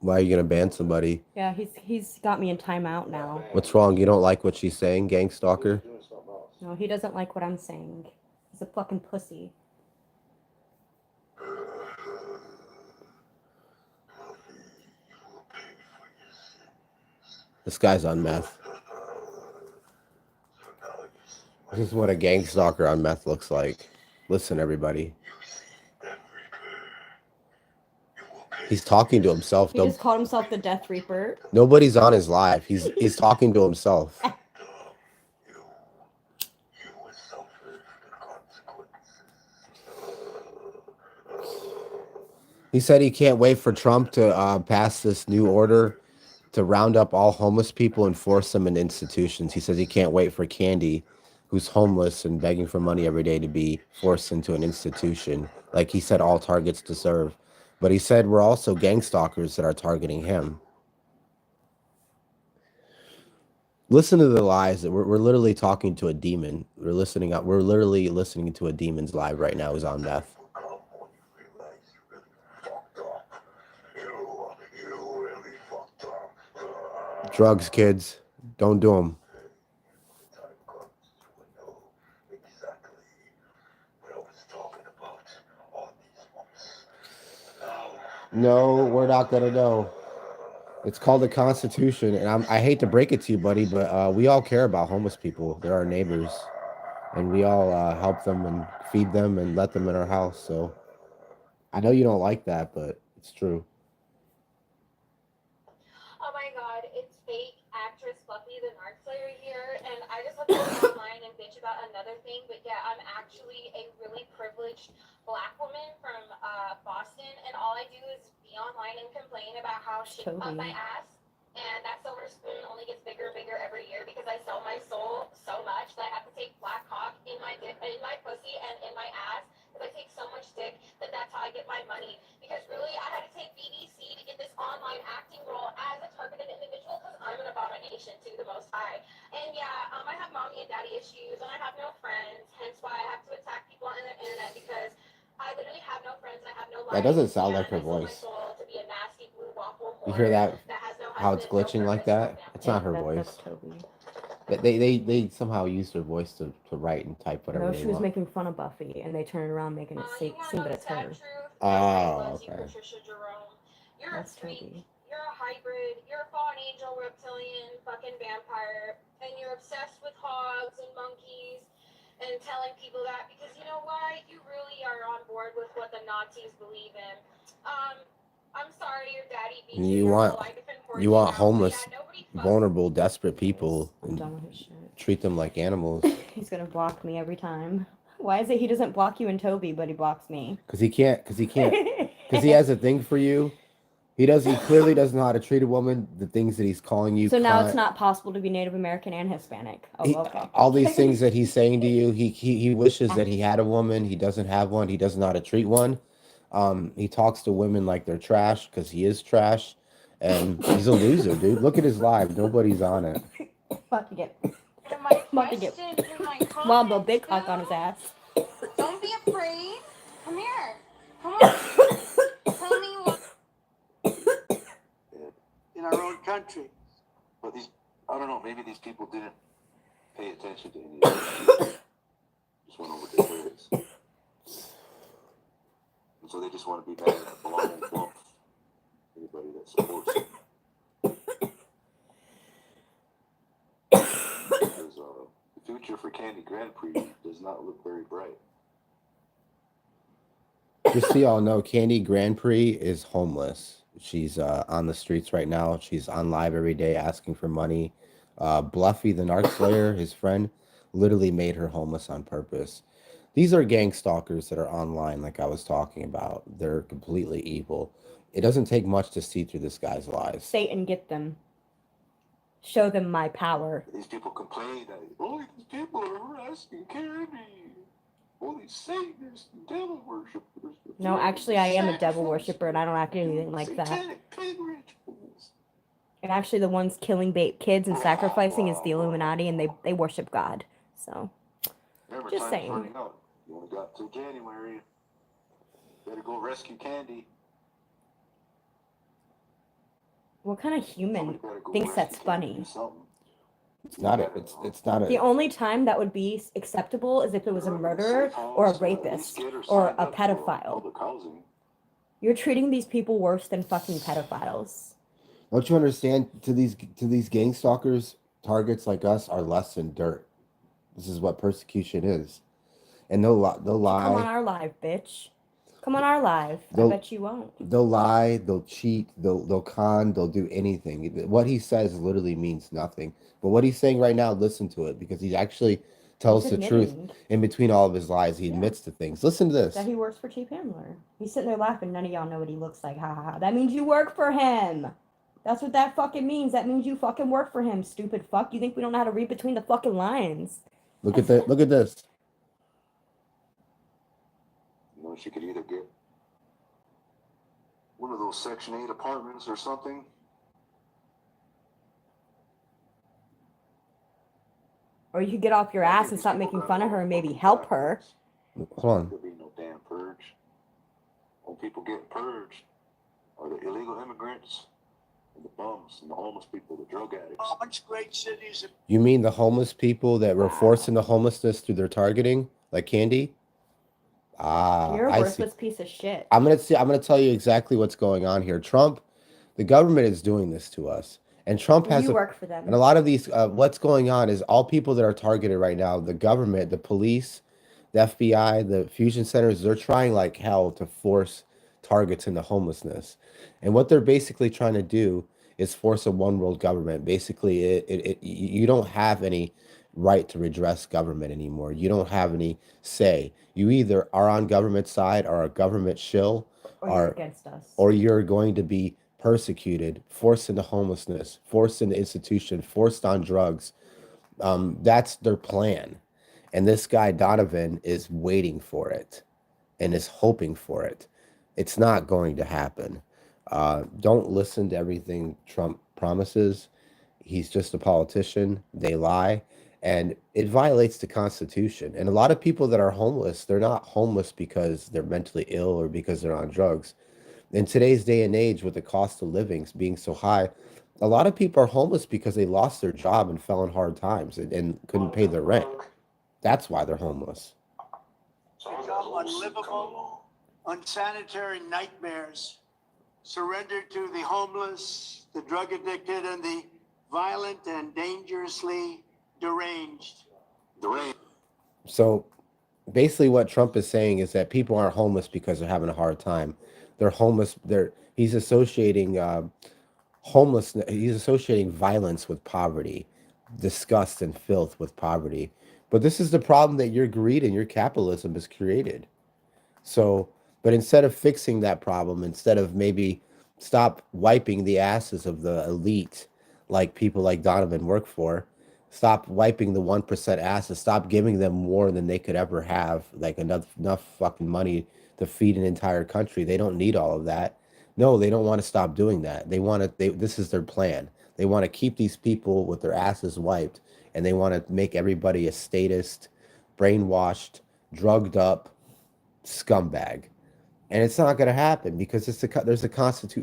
Why are you gonna ban somebody? Yeah, he's got me in timeout now. What's wrong? You don't like what she's saying, gang stalker? No, he doesn't like what I'm saying. He's a fucking pussy. This guy's on meth. This is what a gang stalker on meth looks like. Listen, everybody. He's talking to himself. He just called himself the Death Reaper. Nobody's on his live. He's talking to himself. He said he can't wait for Trump to pass this new order to round up all homeless people and force them in institutions. He says he can't wait for Candy, who's homeless and begging for money every day, to be forced into an institution. Like he said, all targets to serve. But he said we're also gang stalkers that are targeting him. Listen to the lies that we're literally talking to a demon. We're literally listening to a demon's live right now who's on meth. Drugs, kids. Don't do them. No, we're not gonna know. It's called the Constitution, and I hate to break it to you, buddy, but we all care about homeless people. They're our neighbors, and we all help them and feed them and let them in our house. So I know you don't like that, but it's true. Oh my god, it's fake actress Fluffy the Narc Slayer here, and I just have to go online and bitch about another thing, but yeah, I'm actually a really privileged black woman from Boston, and all I do is be online and complain about how It's shit up my Toby. ass, and that silver spoon only gets bigger and bigger every year because I sell my soul so much that I have to take black cock in my pussy and in my ass because I take so much dick that that's how I get my money. Because really, I had to take BBC to get this online acting role as a targeted individual because I'm an abomination to the Most High. And yeah, I have mommy and daddy issues, and I have no friends. Hence why I have to attack people on the internet because I literally have no friends and I have no That life. doesn't sound like And her I sold my voice. soul to be a nasty blue waffle You hear whore that? that has no How it's husband, no glitching like purpose, no that? It's family. not Yeah, her that's voice. Toby. They somehow used her voice to write and type whatever No, they she was want. making fun of Buffy, and they turned around making it You want to seem know that the it's sad her. truth? Nobody Oh, loves you, okay. Patricia Jerome. You're a That's freak. Toby. You're a hybrid. You're a fallen angel, reptilian, fucking vampire. And you're obsessed with hogs and monkeys and telling people that because you know why? You really are on board with what the Nazis believe in. Um, I'm sorry your daddy beat you You your want whole life and you forced you want out. But yeah, homeless, nobody fucks. vulnerable, desperate Anyways, people I'm and done with his shit. treat them like animals. He's gonna block me every time. Why is it he doesn't block you and Toby, but he blocks me? Because he can't. Because he has a thing for you. He does. He clearly doesn't know how to treat a woman. The things that he's calling you, So now it's cunt. not possible to be Native American and Hispanic. Oh, He, okay. all these things that he's saying to you, he wishes that he had a woman. He doesn't have one. He doesn't know how to treat one. He talks to women like they're trash because he is trash, and he's a loser, dude. Look at his live. Nobody's on it. About to get, And my about to get question in my Wombo comments, big cock on his dude. ass. Don't be afraid. Come here. Come on. Tell me what. In our own country. But these, I don't know, maybe these people didn't pay attention to any of this. Just went over their heads. And so they just want to be mad at the long bluff. Anybody that supports them. Because the future for Candy Grand Prix does not look very bright. Just so y'all know, Candy Grand Prix is homeless. She's on the streets right now. She's on live every day asking for money. Bluffy, the Narc Slayer, his friend, literally made her homeless on purpose. These are gang stalkers that are online, like I was talking about. They're completely evil. It doesn't take much to see through this guy's lies. Satan, get them. Show them my power. These people complain that, oh, these people are harassing Candy. All these Satanists and devil worshippers. No, actually, I am a devil worshiper, and I don't act anything like that. Satanic pig rituals. And actually, the ones killing kids and sacrificing is the Illuminati, and they worship God. So, Remember, just time's saying. running out. You only got till January. Better go rescue Candy. What kind of human Somebody better go thinks rescue that's Candy, do funny? something. It's not a. It's not The a. only time that would be acceptable is if it was a murderer or a rapist or a pedophile. Public housing. You're treating these people worse than fucking pedophiles. Don't you understand? To these gang stalkers, targets like us are less than dirt. This is what persecution is, and they'll Come on lie. our live, bitch. Come on our live. I They'll- bet you won't. They'll lie. They'll cheat. They'll con. They'll do anything. What he says literally means nothing. But what he's saying right now, listen to it because he actually tells He's the truth. admitting In between all of his lies, he Yeah. admits to things. Listen to this. that he works for Chief Handler. He's sitting there laughing. None of y'all know what he looks like. Ha ha ha. That means you work for him. That's what that fucking means. That means you fucking work for him, stupid fuck. You think we don't know how to read between the fucking lines? Look at that. Look at this. You know, she could either get one of those Section 8 apartments or something. Or you could get off your ass and stop making fun of her and maybe help her. Hold on. There'll be no damn purge. When people get purged are the illegal immigrants and the bums and the homeless people, the drug addicts. Much great cities. You mean the homeless people that were forced into homelessness through their targeting, like Candy? Ah, You're a I see. worthless piece of shit. I'm gonna tell you exactly what's going on here. Trump, the government is doing this to us, and Trump has You a, work for them. and a lot of these. What's going on is all people that are targeted right now. The government, the police, the FBI, the fusion centers. They're trying like hell to force targets into homelessness, and what they're basically trying to do is force a one world government. Basically, you don't have any right to redress government anymore. You don't have any say. You either are on government side or a government shill, Or you're against us. or you're going to be persecuted, forced into homelessness, forced into institution, forced on drugs. That's their plan. And this guy, Donovan, is waiting for it and is hoping for it. It's not going to happen. Don't listen to everything Trump promises. He's just a politician. They lie. And it violates the Constitution. And a lot of people that are homeless, they're not homeless because they're mentally ill or because they're on drugs. In today's day and age, with the cost of living being so high, a lot of people are homeless because they lost their job and fell in hard times and couldn't pay their rent. That's why they're homeless. Become unlivable, unsanitary nightmares, surrendered to the homeless, the drug addicted, and the violent and dangerously deranged. So basically what Trump is saying is that people aren't homeless because they're having a hard time. They're homeless. He's associating homelessness. He's associating violence with poverty, disgust and filth with poverty. But this is the problem that your greed and your capitalism has created. So, but instead of fixing that problem, instead of maybe stop wiping the asses of the elite, like people like Donovan work for, stop wiping the 1% asses, stop giving them more than they could ever have, like enough fucking money to feed an entire country. They don't need all of that. No, they don't want to stop doing that. This is their plan. They want to keep these people with their asses wiped, and they want to make everybody a statist, brainwashed, drugged up scumbag. And it's not going to happen because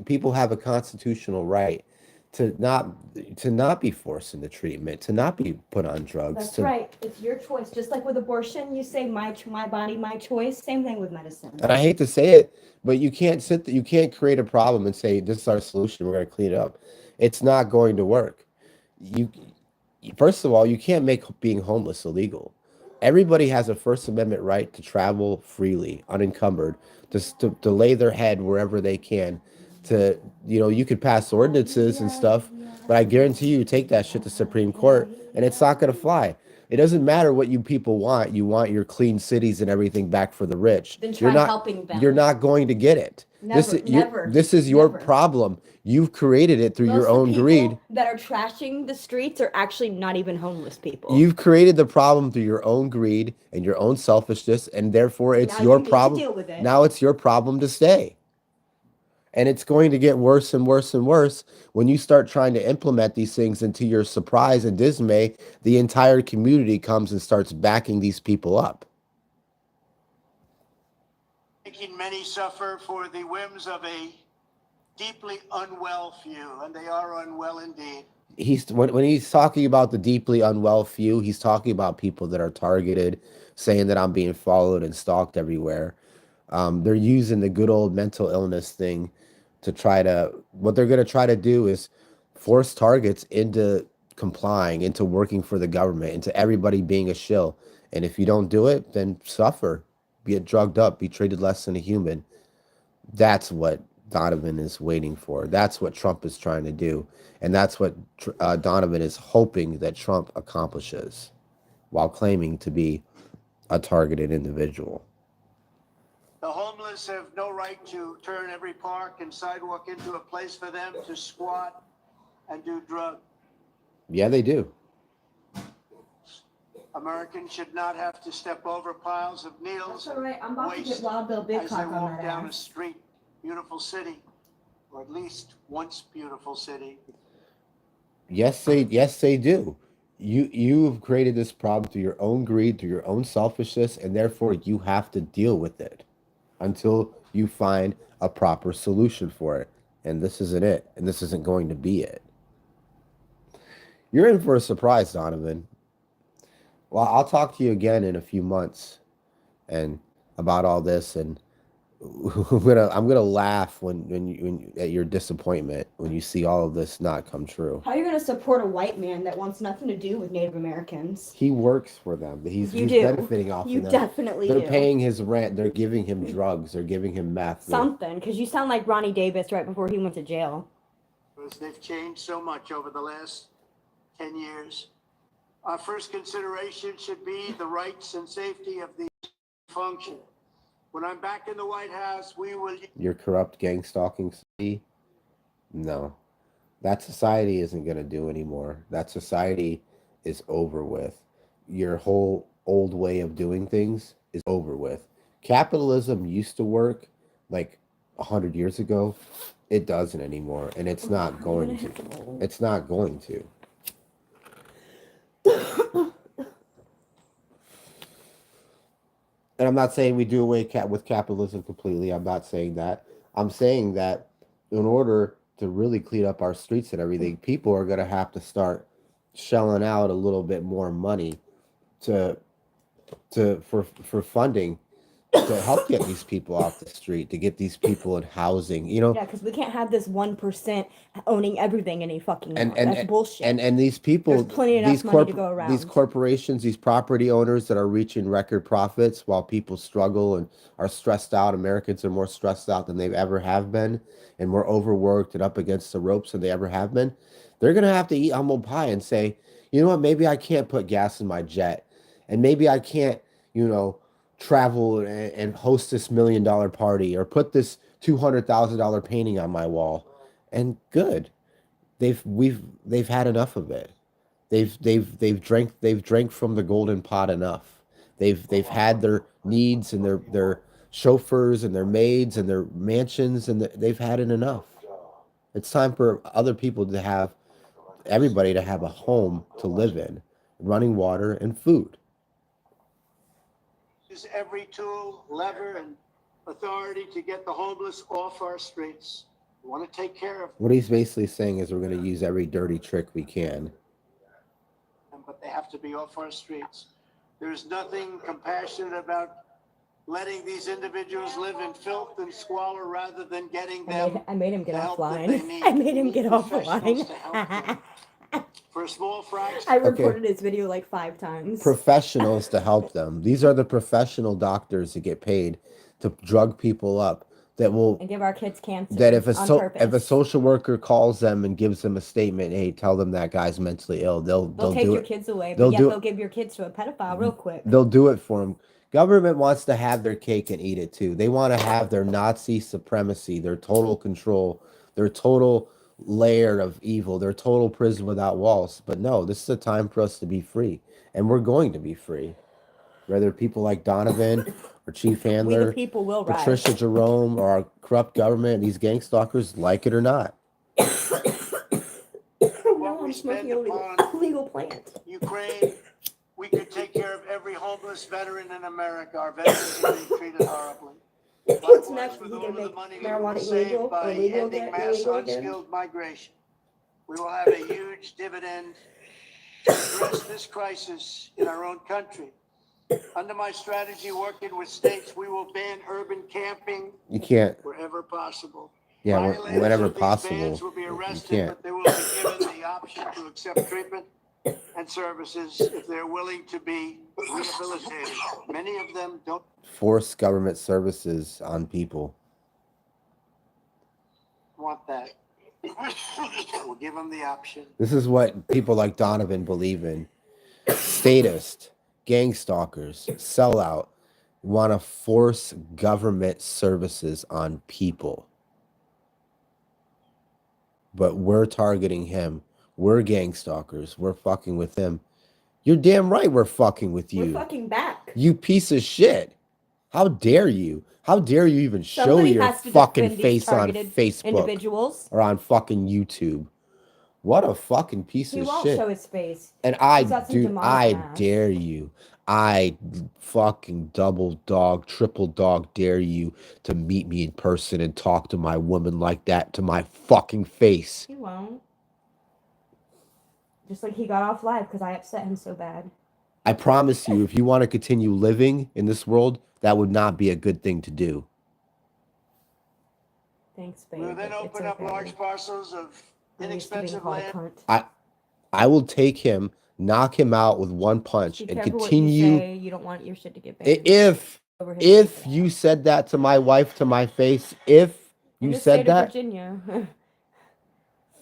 people have a constitutional right to not be forced into treatment, to not be put on drugs. That's right. It's your choice. Just like with abortion, you say my body, my choice. Same thing with medicine. And I hate to say it, but you can't create a problem and say this is our solution. We're going to clean it up. It's not going to work. First of all, you can't make being homeless illegal. Everybody has a First Amendment right to travel freely, unencumbered, to lay their head wherever they can. You could pass ordinances and stuff, but I guarantee you take that shit to Supreme Court and it's not going to fly. It doesn't matter what you people want. You want your clean cities and everything back for the rich. Then try helping them. You're not going to get it. Never, This is your never. problem. You've created it through your Most of own the people greed. that are trashing the streets are actually not even homeless people. You've created the problem through your own greed and your own selfishness, and therefore it's Now your you need to problem. deal with it. Now it's your problem to stay. And it's going to get worse and worse and worse when you start trying to implement these things. And to your surprise and dismay, the entire community comes and starts backing these people up. Making many suffer for the whims of a deeply unwell few, and they are unwell indeed. When he's talking about the deeply unwell few, he's talking about people that are targeted, saying that I'm being followed and stalked everywhere. They're using the good old mental illness thing to try to, what they're going to try to do is force targets into complying, into working for the government, into everybody being a shill. And if you don't do it, then suffer, get drugged up, be treated less than a human. That's what Donovan is waiting for. That's what Trump is trying to do. And that's what Donovan is hoping that Trump accomplishes while claiming to be a targeted individual. The homeless have no right to turn every park and sidewalk into a place for them to squat and do drugs. Yeah, they do. Americans should not have to step over piles of needles That's all right. I'm about to waste get Wild Bill Big as they Cock on walk that down a ass. street. Beautiful city, or at least once beautiful city. Yes, they do. You've created this problem through your own greed, through your own selfishness, and therefore you have to deal with it until you find a proper solution for it. And this isn't it, and this isn't going to be it. You're in for a surprise, Donovan. Well, I'll talk to you again in a few months and about all this, and I'm gonna laugh when at your disappointment when you see all of this not come true. How are you going to support a white man that wants nothing to do with Native Americans? He works for them. He's You do. benefiting off You of them. definitely They're do. paying his rent. They're giving him drugs. They're giving him meth. Something, because you sound like Ronnie Davis right before he went to jail. Because they've changed so much over the last 10 years. Our first consideration should be the rights and safety of the function. When I'm back in the White House, we will... Your corrupt gang stalking society? No. That society isn't going to do anymore. That society is over with. Your whole old way of doing things is over with. Capitalism used to work like 100 years ago. It doesn't anymore, and it's not going to. It's not going to. And I'm not saying we do away with capitalism completely. I'm not saying that. I'm saying that in order to really clean up our streets and everything, people are going to have to start shelling out a little bit more money for funding to help get these people off the street, to get these people in housing. You know, Yeah, because we can't have this 1% owning everything any fucking more. and That's bullshit. and these people, There's plenty enough money to go around. these corporations, these property owners that are reaching record profits while people struggle and are stressed out. Americans are more stressed out than they've ever have been, and more overworked and up against the ropes than they ever have been. They're gonna have to eat humble pie and say, you know what, maybe I can't put gas in my jet, and maybe I can't, travel and host this $1 million party or put this $200,000 painting on my wall. And good. They've had enough of it. They've drank from the golden pot enough. They've had their needs and their chauffeurs and their maids and their mansions, and they've had it enough. It's time for other people to have, everybody to have a home to live in, running water and food. Use every tool, lever, and authority to get the homeless off our streets. We want to take care of What he's basically saying is we're going to use every dirty trick we can. them, but they have to be off our streets. There's nothing compassionate about letting these individuals live in filth and squalor rather than getting them I made him get the help that they offline. need. I made him We get need professionals offline. to help them. For a small fraction. I recorded his video like 5 times. Professionals to help them. These are the professional doctors that get paid to drug people up. That will And give our kids cancer. that if on purpose. if a social worker calls them and gives them a statement, hey, tell them that guy's mentally ill. They'll They'll take do your it. kids away, They'll but yet do it. they'll give your kids to a pedophile real quick. They'll do it for them. Government wants to have their cake and eat it too. They want to have their Nazi supremacy, their total control, their total layer of evil, their total prison without walls. But no, this is a time for us to be free, and we're going to be free. Whether people like Donovan or Chief We the Handler, people will rise. Patricia Jerome, or our corrupt government, these gang stalkers, like it or not. No, I'm smoking a illegal plant. Ukraine, we could take care of every homeless veteran in America. Our veterans are being treated horribly. What's Likewise, next? with Is he all gonna of the make money we marijuana will save illegal by or legal ending again? mass Illegal again? unskilled migration, we will have a huge dividend to address this crisis in our own country. Under my strategy, working with states, we will ban urban camping You can't. wherever possible. Yeah, Violators whenever of these possible. bans will be You arrested, can't. but they will be given the option to accept treatment and services if they're willing to be rehabilitated. Many of them don't Force government services on people. want that. We'll give them the option. This is what people like Donavan believe in. Statists, gang stalkers, sellout, want to force government services on people. But we're targeting him. We're gang stalkers. We're fucking with him. You're damn right we're fucking with you. We're fucking back. You piece of shit. How dare you? How dare you even show Somebody your has to fucking defend these face on targeted Facebook individuals. or on fucking YouTube? What a fucking piece He of won't shit. show his face. And He's got some dude, demonic I mask. dare you. I fucking double dog, triple dog dare you to meet me in person and talk to my woman like that to my fucking face. He won't. Just like he got off live because I upset him so bad. I promise you, if you want to continue living in this world, that would not be a good thing to do. Thanks, babe. We'll then It's open up okay. large parcels of I'm used to being inexpensive called a land. cunt. I will take him, knock him out with one punch, Be and careful continue. what you say. You don't want your shit to get banned. If over his if head. you said that to my wife to my face, if In you the said state of that, Virginia.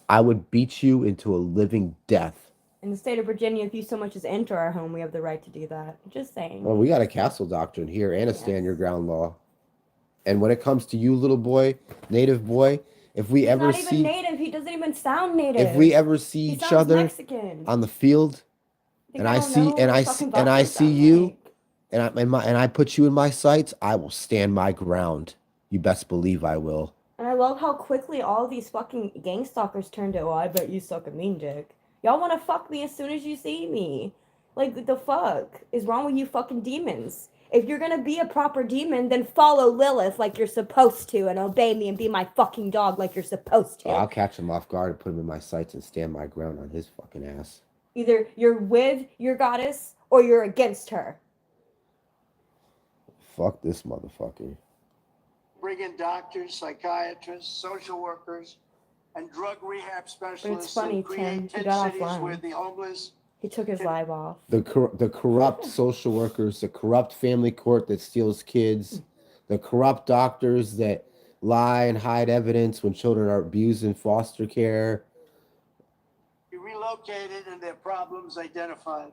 I would beat you into a living death. In the state of Virginia, if you so much as enter our home, we have the right to do that. Just saying. Well, we got a castle doctrine here and a stand your ground law. And when it comes to you, little boy, native boy, if we He's ever not even see, native. He doesn't even sound native. if we ever see he each sounds other Mexican. on the field, Think and I I don't see, know and what I fucking see, and I vatos see sound you, like. and I put you in my sights, I will stand my ground. You best believe I will. And I love how quickly all these fucking gang stalkers turned to, oh, I bet you suck a mean dick. Y'all want to fuck me as soon as you see me. Like, the fuck is wrong with you fucking demons? If you're gonna be a proper demon, then follow Lilith like you're supposed to and obey me and be my fucking dog like you're supposed to. Oh, I'll catch him off guard and put him in my sights and stand my ground on his fucking ass. Either you're with your goddess or you're against her. Fuck this motherfucker. Bring in doctors, psychiatrists, social workers, and drug rehab specialists funny, and create Tim. He 10 got cities offline. where the homeless. He took his live off. The corrupt social workers, the corrupt family court that steals kids, the corrupt doctors that lie and hide evidence when children are abused in foster care. Be relocated and their problems identified.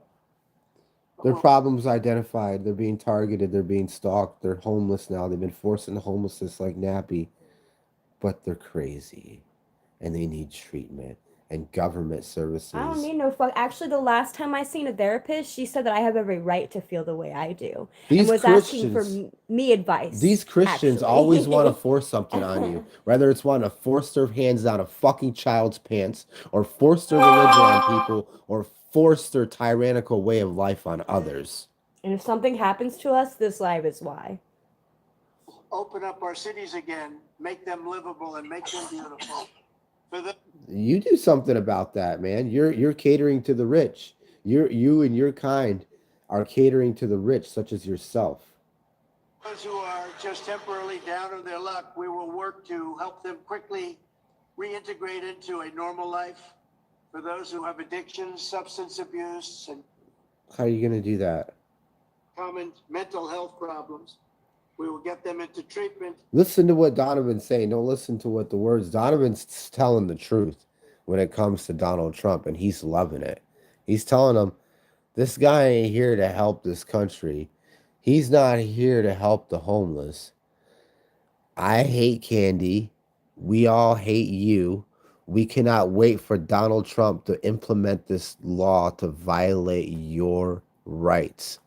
Their problems identified. They're being targeted. They're being stalked. They're homeless now. They've been forced into homelessness like Nappy. But they're crazy. And they need treatment and government services. I don't need no fuck. Actually, the last time I seen a therapist, she said that I have every right to feel the way I do. These and was asking for Christians- me advice. These Christians actually. always want to force something on you. Whether it's want to force their hands down a fucking child's pants, or force their religion on people, or force their tyrannical way of life on others. And if something happens to us, this live is why. Open up our cities again, make them livable, and make them beautiful. For the You do something about that, man. You're catering to the rich. You and your kind are catering to the rich, such as yourself. those who are just temporarily down on their luck, we will work to help them quickly reintegrate into a normal life. For those who have addictions, substance abuse, and How are you gonna do that? common mental health problems, we will get them into treatment. Listen to what Donovan's saying. Don't listen to what the words. Donovan's telling the truth when it comes to Donald Trump, and he's loving it. He's telling them, this guy ain't here to help this country. He's not here to help the homeless. I hate Candy. We all hate you. We cannot wait for Donald Trump to implement this law to violate your rights.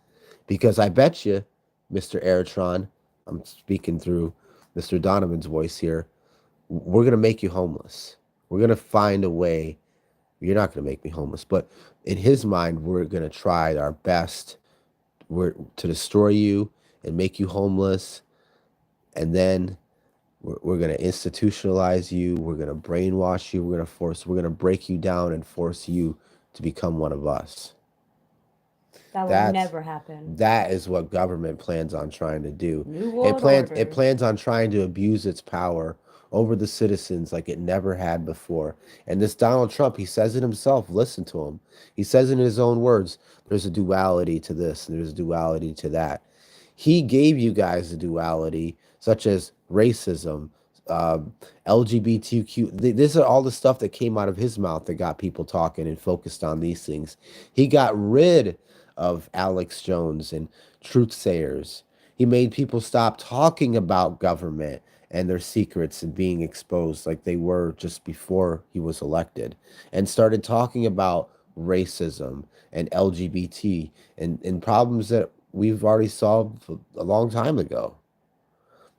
Because I bet you, Mr. Airtron, I'm speaking through Mr. Donovan's voice here, we're going to make you homeless. We're going to find a way. You're not going to make me homeless, but in his mind, we're going to try our best to destroy you and make you homeless and then we're going to institutionalize you. We're going to brainwash you. We're going to break you down and force you to become one of us. That would That's never happen. that is what government plans on trying to do. New It world plans order. it plans on trying to abuse its power over the citizens like it never had before. And this Donald Trump, he says it himself. Listen to him. He says it in his own words. There's a duality to this, and there's a duality to that. He gave you guys a duality, such as racism, LGBTQ. These are all the stuff that came out of his mouth that got people talking and focused on these things. He got rid of Alex Jones and truth sayers. He made people stop talking about government and their secrets and being exposed like they were just before he was elected, and started talking about racism and LGBT and problems that we've already solved a long time ago.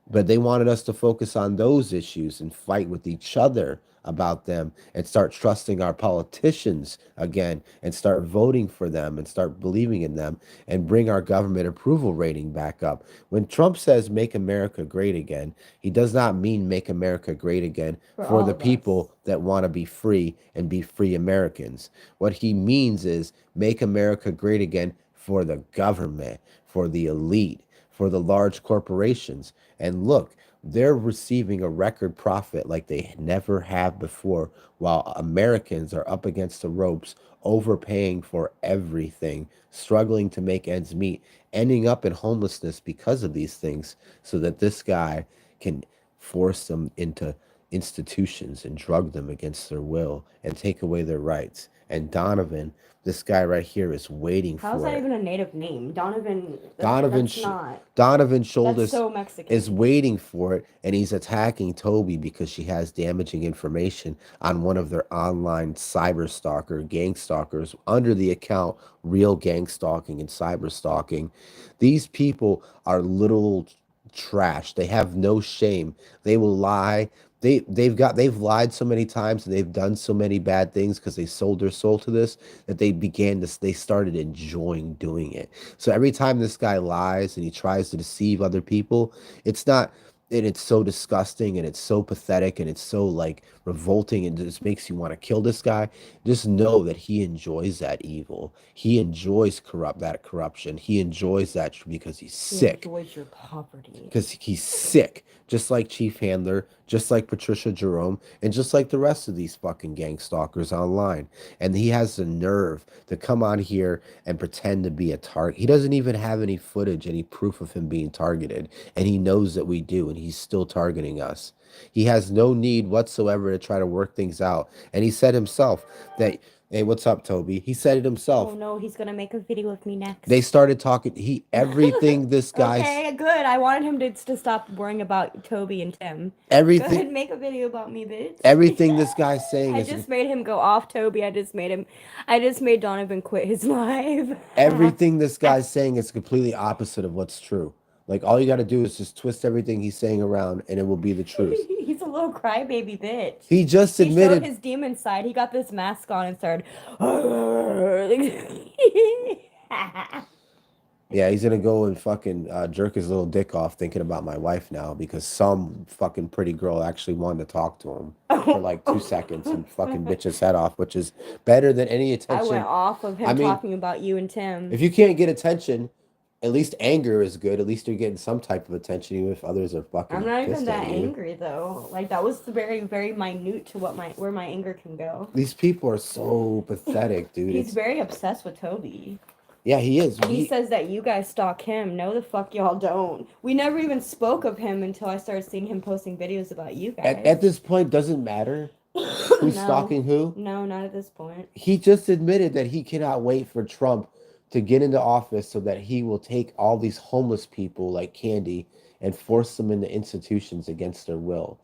But they wanted us to focus on those issues and fight with each other about them and start trusting our politicians again and start voting for them and start believing in them and bring our government approval rating back up. When Trump says make America great again, he does not mean make America great again for the people that want to be free and be free Americans. What he means is make America great again for the government, for the elite, for the large corporations. And look, they're receiving a record profit like they never have before, while Americans are up against the ropes, overpaying for everything, struggling to make ends meet, ending up in homelessness because of these things, so that this guy can force them into institutions and drug them against their will and take away their rights. And Donovan, this guy right here, is waiting How's for that it. even a native name? Donovan. Donovan, That's not. Donovan That's Shoulders so Mexican. is waiting for it, and he's attacking Toby because she has damaging information on one of their online cyber stalker gang stalkers under the account Real Gang Stalking and Cyber Stalking. These people are little trash. They have no shame. They will lie. They've lied so many times and they've done so many bad things because they sold their soul to this, that they started enjoying doing it. So every time this guy lies and he tries to deceive other people, it's not, and it's so disgusting and it's so pathetic and it's so like revolting and just makes you want to kill this guy. Just know that he enjoys that evil. He enjoys that corruption. He enjoys that because he's sick. He enjoys your poverty. Because he's sick, just like Chief Handler, just like Patricia Jerome, and just like the rest of these fucking gang stalkers online. And he has the nerve to come on here and pretend to be a target. He doesn't even have any footage, any proof of him being targeted, and he knows that we do, and he's still targeting us. He has no need whatsoever to try to work things out. And he said himself that, hey, what's up, Toby? He said it himself. Oh no, he's gonna make a video with me next. They started talking. Everything this guy. Okay, good. I wanted him to stop worrying about Toby and Tim. Everything. Go ahead, make a video about me, bitch. Everything this guy's saying I is. just made him go off Toby. I just made Donovan quit his live. Everything this guy's saying is completely opposite of what's true. Like, all you got to do is just twist everything he's saying around, and it will be the truth. He's a little crybaby bitch. He just He admitted showed his demon side. He got this mask on and started. Yeah, he's gonna go and fucking jerk his little dick off thinking about my wife now because some fucking pretty girl actually wanted to talk to him for like 2 seconds and fucking bitch his head off, which is better than any I attention. went off of him talking about you and Tim. If you can't get attention, at least anger is good. At least you're getting some type of attention, even if others are fucking. I'm not even pissed that at you. angry though. Like that was very, very minute to where my anger can go. These people are so pathetic, dude. He's very obsessed with Toby. Yeah, he is. And he says that you guys stalk him. No, the fuck y'all don't. We never even spoke of him until I started seeing him posting videos about you guys. At this point, doesn't matter who's stalking who. No, not at this point. He just admitted that he cannot wait for Trump to get into office so that he will take all these homeless people like Candy and force them into institutions against their will.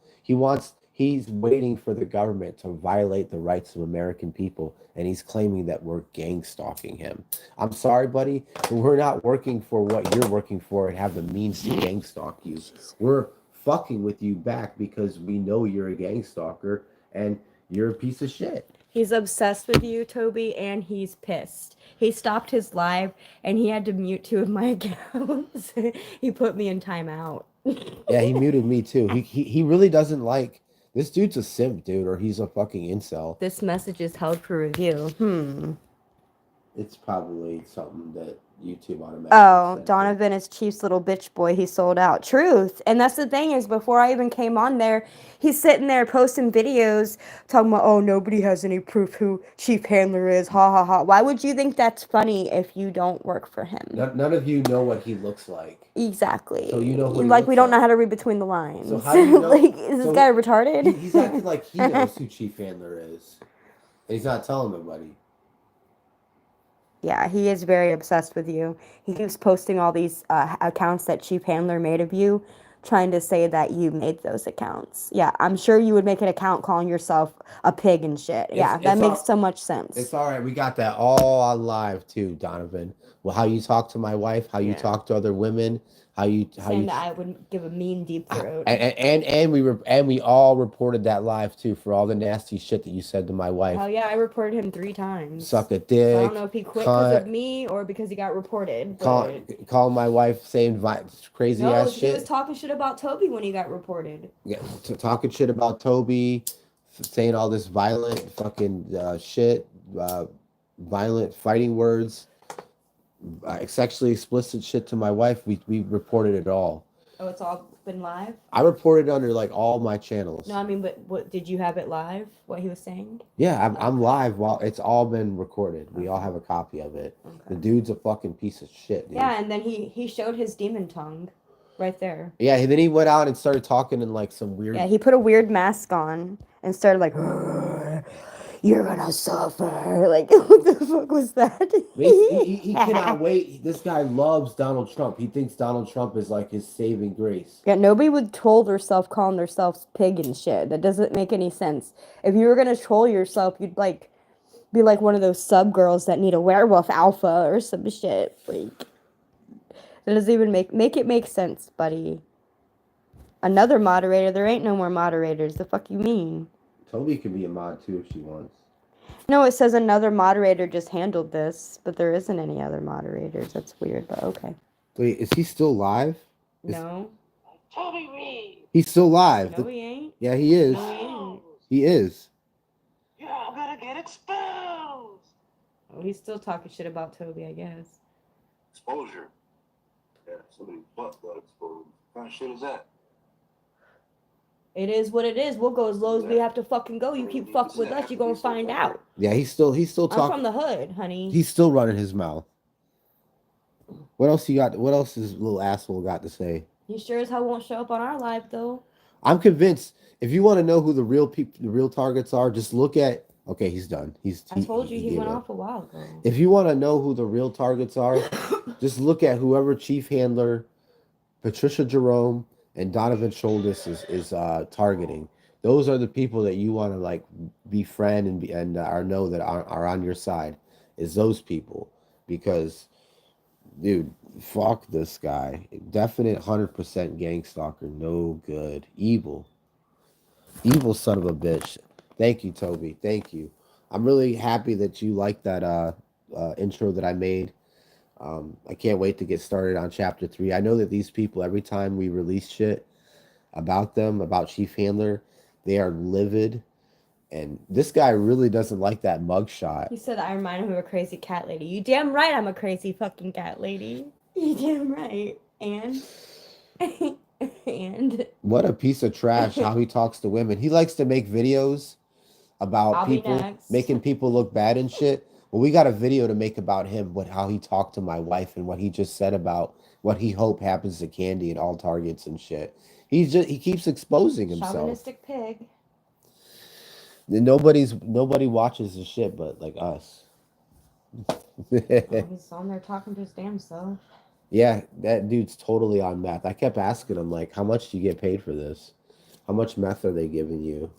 He's waiting for the government to violate the rights of American people, and he's claiming that we're gang stalking him. I'm sorry, buddy, but we're not working for what you're working for and have the means to gang stalk you. We're fucking with you back because we know you're a gang stalker and you're a piece of shit. He's obsessed with you, Toby, and he's pissed. He stopped his live, and he had to mute 2 of my accounts. He put me in timeout. Yeah, he muted me too. He really doesn't like this dude's a simp, dude, or he's a fucking incel. This message is held for review. It's probably something that YouTube automatically Oh, sent Donavan is Chief's little bitch boy. He sold out. Truth. And that's the thing is, before I even came on there, he's sitting there posting videos talking about, oh, nobody has any proof who Chief Handler is. Ha ha ha. Why would you think that's funny if you don't work for him? None of you know what he looks like. Exactly. So you know what he like looks we don't know like. how to read between the lines. So how do you know? like, is this So guy retarded? He's acting like he knows who Chief Handler is. And he's not telling nobody. Yeah, he is very obsessed with you. He keeps posting all these accounts that Chief Handler made of you, trying to say that you made those accounts. Yeah, I'm sure you would make an account calling yourself a pig and shit. Yeah, that makes so much sense. It's all right. We got that all on live too, Donovan. Well, how you talk to my wife, how you talk to other women, how you Saying that I would give a mean deep throat. and we all reported that live too for all the nasty shit that you said to my wife. Hell yeah, I reported him 3 times. Suck a dick. So I don't know if he quit because of me or because he got reported. But... Call my wife saying crazy ass shit. He was talking shit about Toby when he got reported. Yeah, talking shit about Toby, saying all this violent fucking shit, violent fighting words, sexually explicit shit to my wife. We reported it all. Oh, it's all been live? I reported under like all my channels. No, I mean, but what did you have it live? What he was saying? Yeah, I'm live while it's all been recorded. We all have a copy of it. Okay. The dude's a fucking piece of shit, dude. Yeah, and then he showed his demon tongue right there. Yeah, and then he went out and started talking in like some weird. Yeah, he put a weird mask on and started like, you're gonna suffer. Like, what the fuck was that? He cannot wait. This guy loves Donald Trump. He thinks Donald Trump is like his saving grace. Yeah, nobody would troll themselves calling themselves pig and shit. That doesn't make any sense. If you were gonna troll yourself, you'd like be like one of those sub girls that need a werewolf alpha or some shit. Like, that doesn't even make it make sense, buddy. Another moderator? There ain't no more moderators. The fuck you mean? Toby can be a mod too if she wants. No, it says another moderator just handled this, but there isn't any other moderators. That's weird, but okay. Wait, is he still live? No. Toby Reed. He's still live. No, he ain't. Yeah, he is. No, he ain't. He is. You're all gonna get exposed. Oh, he's still talking shit about Toby, I guess. Exposure. Yeah, somebody's butt got exposed. What kind of shit is that? It is what it is. We'll go as low as we have to fucking go. You keep fucking with us, you're gonna find out. Yeah, he's still talking. I'm from the hood, honey. He's still running his mouth. What else you got? What else is little asshole got to say? He sure as hell won't show up on our live though. I'm convinced. If you want to know who the real targets are, just look at. Okay, he's done. I told you he went off a while ago. If you want to know who the real targets are, just look at whoever Chief Handler, Patricia Jerome, and Donovan Shoulders is targeting. Those are the people that you want to like befriend and or know that are on your side. Is those people, because, dude, fuck this guy. Definite 100% gang stalker. No good. Evil son of a bitch. Thank you, Toby. Thank you. I'm really happy that you like that intro that I made. I can't wait to get started on chapter 3. I know that these people, every time we release shit about them, about Chief Handler, they are livid. And this guy really doesn't like that mugshot. He said I remind him of a crazy cat lady. You damn right I'm a crazy fucking cat lady. You damn right. And and what a piece of trash how he talks to women. He likes to make videos about people, making people look bad and shit. Well, we got a video to make about him, how he talked to my wife and what he just said about what he hoped happens to Candy and all targets and shit. He keeps exposing himself. Chauvinistic pig. Nobody watches the shit but like us. He's on there talking to his damn self. Yeah, that dude's totally on meth. I kept asking him, like, how much do you get paid for this? How much meth are they giving you?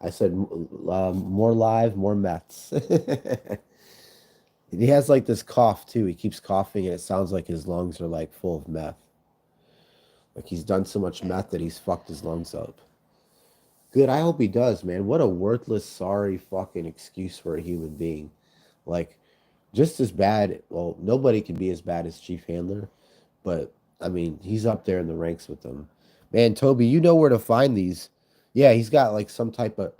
I said, more live, more meths. He has like this cough too. He keeps coughing and it sounds like his lungs are like full of meth. Like he's done so much meth that he's fucked his lungs up. Good, I hope he does, man. What a worthless, sorry fucking excuse for a human being. Like, just as bad. Well, nobody can be as bad as Chief Handler, but I mean, he's up there in the ranks with them. Man, Toby, you know where to find these. Yeah, he's got like some type of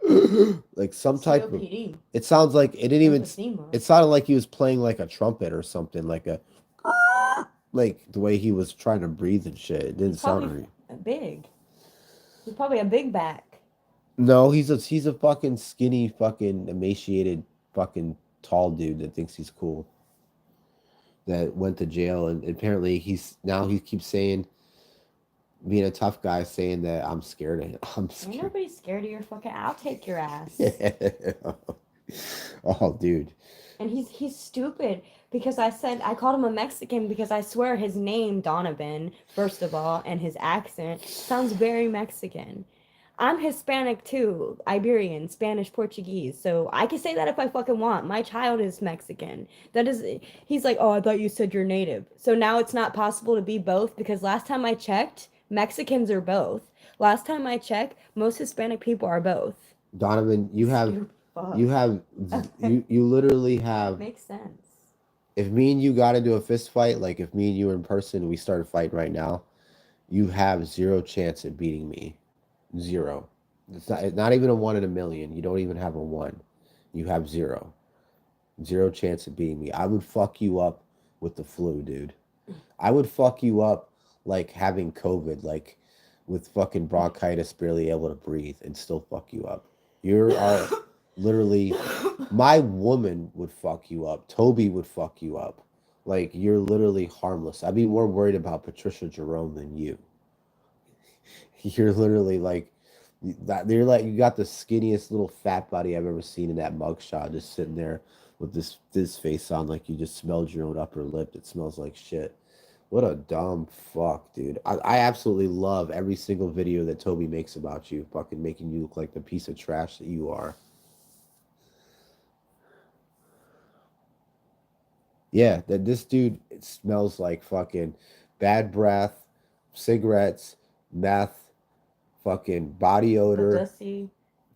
like some type of. COPD. It sounds like it didn't even. Emphysema. It sounded like he was playing like a trumpet or something, like a like the way he was trying to breathe and shit. It didn't He's sound probably right. big. He's probably a big back. No, he's a fucking skinny, fucking emaciated, fucking tall dude that thinks he's cool. That went to jail and apparently he keeps saying being a tough guy saying that I'm scared of him. I'm Ain't scared. nobody scared of your fucking. I'll take your ass. Oh, dude. And he's stupid because I called him a Mexican because I swear his name Donavan, first of all, and his accent sounds very Mexican. I'm Hispanic too, Iberian, Spanish, Portuguese. So I can say that if I fucking want. My child is Mexican. That is he's like, "Oh, I thought you said you're native." So now it's not possible to be both because last time I checked, Mexicans are both. Last time I checked, most Hispanic people are both. Donovan, Stupid fuck. you literally have. Makes sense. If me and you got into a fist fight, like if me and you were in person, we started fighting right now, you have zero chance at beating me. Zero. It's not even a 1 in a million. You don't even have a one. You have zero. Zero chance of beating me. I would fuck you up with the flu, dude. I would fuck you up like having COVID, like with fucking bronchitis, barely able to breathe, and still fuck you up. You are literally my woman would fuck you up. Toby would fuck you up. Like you're literally harmless. I'd be more worried about Patricia Jerome than you. You're literally like that. You're like you got the skinniest little fat body I've ever seen in that mugshot, just sitting there with this face on, like you just smelled your own upper lip. It smells like shit. What a dumb fuck, dude. I absolutely love every single video that Toby makes about you, fucking making you look like the piece of trash that you are. Yeah, that this dude it smells like fucking bad breath, cigarettes, meth, fucking body odor, Badussy.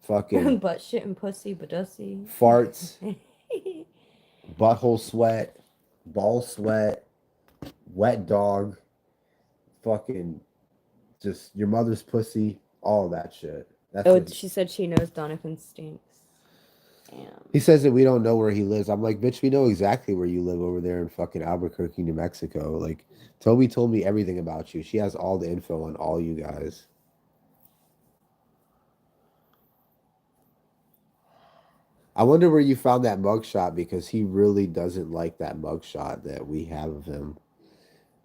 fucking Butt shit and pussy, badussy. farts, butthole sweat, ball sweat, wet dog, fucking just your mother's pussy, all that shit. That's Oh, what she said she knows Donovan stinks. Damn. he says that we don't know where he lives. I'm like, bitch, we know exactly where you live over there in fucking Albuquerque, New Mexico. Like, Toby told me everything about you. She has all the info on all you guys. I wonder where you found that mugshot because he really doesn't like that mugshot that we have of him.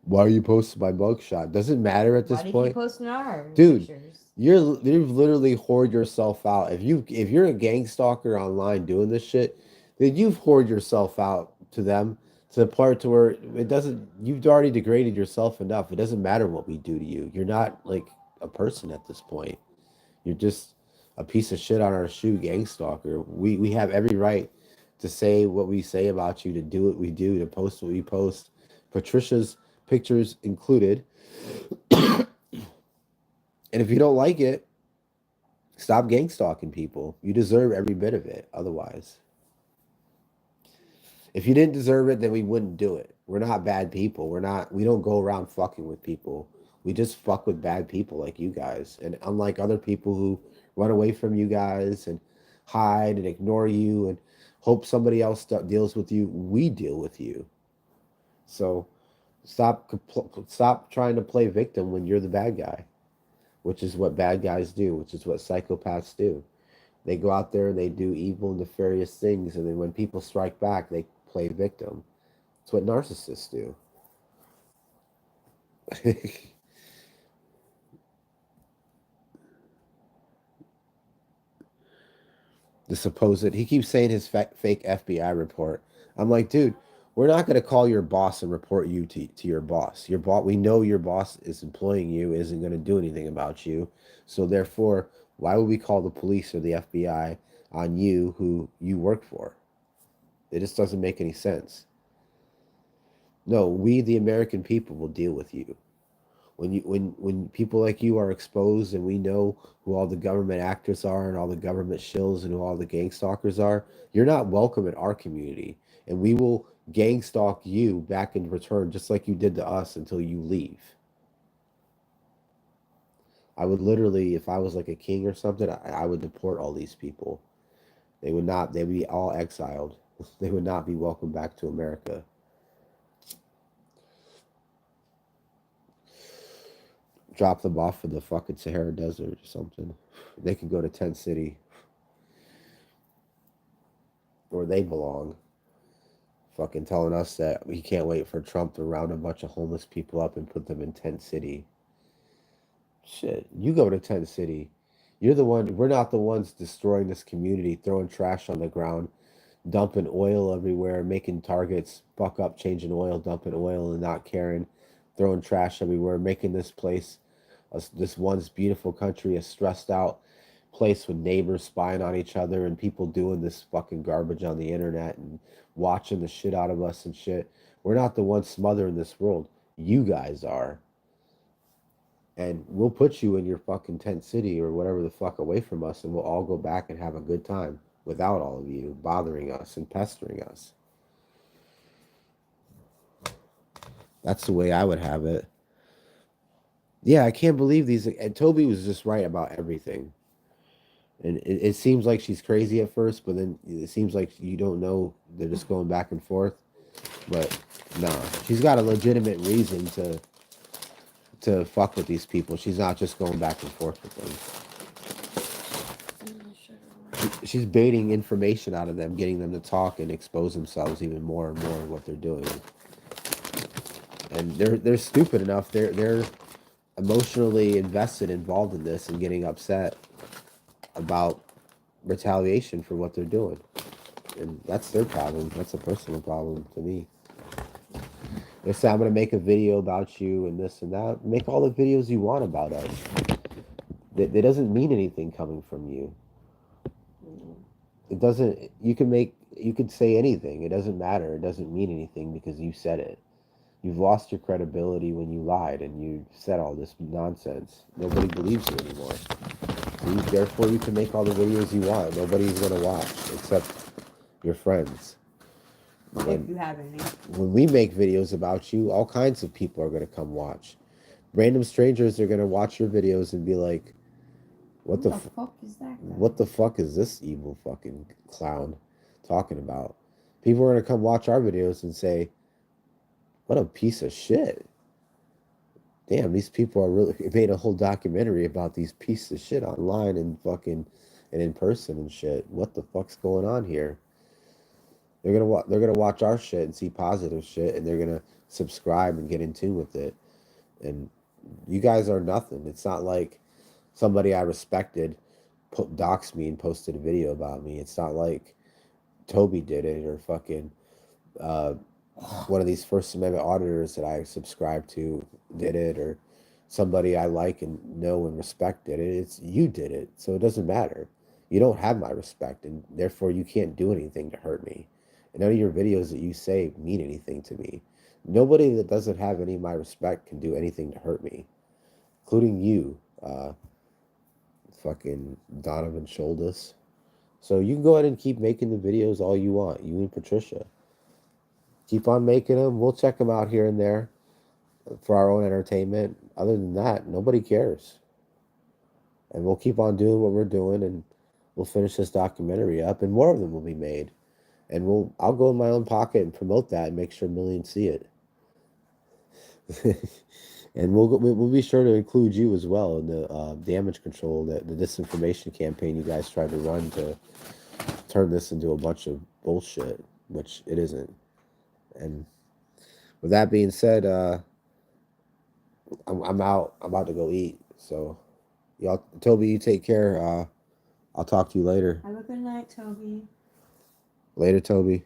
Why are you posting my mugshot? Doesn't matter at this Why do you point. keep posting our Dude, pictures? you've literally whored yourself out. If you're a gang stalker online doing this shit, then you've whored yourself out to them to the part to where it doesn't. You've already degraded yourself enough. It doesn't matter what we do to you. You're not like a person at this point. You're just a piece of shit on our shoe gang stalker. We have every right to say what we say about you, to do what we do, to post what we post. Patricia's pictures included. And if you don't like it, stop gang stalking people. You deserve every bit of it otherwise. If you didn't deserve it, then we wouldn't do it. We're not bad people. We don't go around fucking with people. We just fuck with bad people like you guys. And unlike other people who run away from you guys and hide and ignore you and hope somebody else deals with you, we deal with you. So stop trying to play victim when you're the bad guy, which is what bad guys do, which is what psychopaths do. They go out there and they do evil, nefarious things, and then when people strike back, they play victim. That's what narcissists do. The supposed he keeps saying his fake FBI report. I'm like, dude, we're not going to call your boss and report you to your boss. Your boss, we know your boss is employing you, isn't going to do anything about you. So therefore, why would we call the police or the FBI on you who you work for? It just doesn't make any sense. No, we the American people will deal with you. When people like you are exposed and we know who all the government actors are and all the government shills and who all the gang stalkers are, you're not welcome in our community. And we will gang stalk you back in return just like you did to us until you leave. I would literally, if I was like a king or something, I would deport all these people. They would not. They would be all exiled. They would not be welcome back to America. Drop them off in the fucking Sahara Desert or something. They could go to Tent City, where they belong. Fucking telling us that we can't wait for Trump to round a bunch of homeless people up and put them in Tent City. Shit, you go to Tent City. You're the one. We're not the ones destroying this community, throwing trash on the ground, dumping oil everywhere, making targets fuck up, changing oil, dumping oil, and not caring, throwing trash everywhere, making this place, this once beautiful country, a stressed out place with neighbors spying on each other and people doing this fucking garbage on the internet and watching the shit out of us and shit. We're not the ones smothering this world. You guys are. And we'll put you in your fucking tent city or whatever the fuck away from us, and we'll all go back and have a good time without all of you bothering us and pestering us. That's the way I would have it. Yeah, I can't believe these. And Toby was just right about everything. And it seems like she's crazy at first, but then it seems like you don't know. They're just going back and forth. But no, she's got a legitimate reason to fuck with these people. She's not just going back and forth with them. She's baiting information out of them, getting them to talk and expose themselves even more and more what they're doing. And they're stupid enough. They're emotionally invested, involved in this, and getting upset about retaliation for what they're doing. And that's their problem. That's a personal problem to me. They say, I'm going to make a video about you and this and that. Make all the videos you want about us. That doesn't mean anything coming from you. It doesn't, you could say anything. It doesn't matter. It doesn't mean anything because you said it. You've lost your credibility when you lied and you said all this nonsense. Nobody believes you anymore. Therefore, you can make all the videos you want. Nobody's going to watch except your friends. If you have any. When we make videos about you, all kinds of people are going to come watch. Random strangers are going to watch your videos and be like, what the fuck is that guy? What the fuck is this evil fucking clown talking about? People are going to come watch our videos and say, what a piece of shit. Damn, these people are really made a whole documentary about these pieces of shit online and fucking and in person and shit. What the fuck's going on here? They're gonna watch our shit and see positive shit, and they're gonna subscribe and get in tune with it. And you guys are nothing. It's not like somebody I respected doxed me and posted a video about me. It's not like Toby did it or fucking one of these First Amendment auditors that I subscribe to did it, or somebody I like and know and respect did it. It's you did it, so it doesn't matter. You don't have my respect, and therefore you can't do anything to hurt me. And none of your videos that you say mean anything to me. Nobody that doesn't have any of my respect can do anything to hurt me, including you, fucking Donavan Shoulders. So you can go ahead and keep making the videos all you want, you and Patricia. Keep on making them. We'll check them out here and there for our own entertainment. Other than that, nobody cares. And we'll keep on doing what we're doing, and we'll finish this documentary up, and more of them will be made. And I'll go in my own pocket and promote that and make sure millions see it. And we'll be sure to include you as well in the damage control, the disinformation campaign you guys tried to run to turn this into a bunch of bullshit, which it isn't. And with that being said, I'm out. I'm about to go eat. So, y'all, Toby, you take care. I'll talk to you later. Have a good night, Toby. Later, Toby.